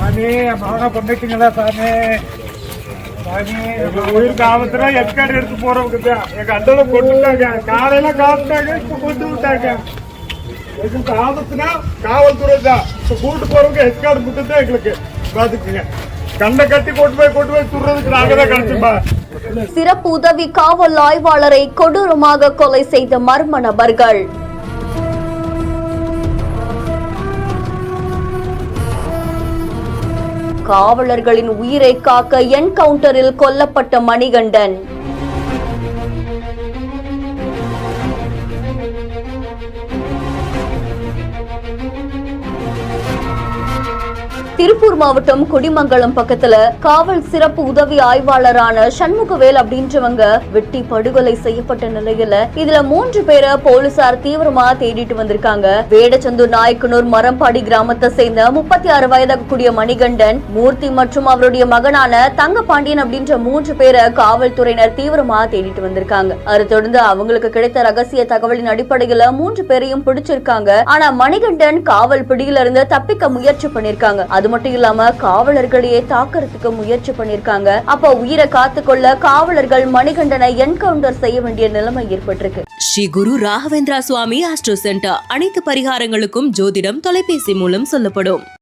சாமி மகனை பண்ணிட்டீங்களா சாமி? சாமி உயிருக்கு ஆபத்துனா எஸ்கார்டு எடுத்து போறவங்க தான் எங்க அண்டல கொண்டுட்டாங்க. காலையில காத்துட்டாங்க, இப்ப கொண்டு விட்டாங்க. எங்களுக்கு ஆபத்துனா காவல்துறை தான். இப்ப கூட்டு போறவங்க எஸ்கார்டு மட்டும் தான் எங்களுக்கு பாத்துக்குங்க. கண்ணை கட்டி கொண்டு போய் துறதுக்கு நாங்க தான் கிடைச்சுப்பா. சிறப்பு உதவி காவல் ஆய்வாளரை கொடூரமாக கொலை செய்த மர்ம நபர்கள். காவலர்களின் உயிரை காக்க என்கவுண்டரில் கொல்லப்பட்ட மணிகண்டன். திருப்பூர் மாவட்டம் குடிமங்கலம் பக்கத்துல காவல் சிறப்பு உதவி ஆய்வாளரான சண்முகவேல் அப்படின்றவங்க வெட்டி படுகொலை செய்யப்பட்ட நிலையில இதுல 3 பேரை போலீசார் தீவிரமா தேடிட்டு வந்திருக்காங்க. வேடச்சந்தூர் நாயக்கனூர் மரம்பாடி கிராமத்தை சேர்ந்த 36 வயதாகக்கூடிய மணிகண்டன், மூர்த்தி மற்றும் அவருடைய மகனான தங்கபாண்டியன் அப்படின்ற 3 பேரை காவல்துறையினர் தீவிரமா தேடிட்டு வந்திருக்காங்க. அதை தொடர்ந்து அவங்களுக்கு கிடைத்த ரகசிய தகவலின் அடிப்படையில 3 பேரையும் பிடிச்சிருக்காங்க. ஆனா மணிகண்டன் காவல் பிடியில இருந்து தப்பிக்க முயற்சி பண்ணிருக்காங்க. அது மட்டும் இல்லாம காவலர்களையே தாக்கறதுக்கு முயற்சி பண்ணிருக்காங்க. அப்ப உயிரை காத்துக்கொள்ள காவலர்கள் மணிகண்டனை என்கவுண்டர் செய்ய வேண்டிய நிலைமை ஏற்பட்டிருக்கு. ஸ்ரீ குரு ராகவேந்திரா சுவாமி ஆஸ்ட்ரோ சென்டர். அனைத்து பரிகாரங்களுக்கும் ஜோதிடம் தொலைபேசி மூலம் சொல்லப்படும்.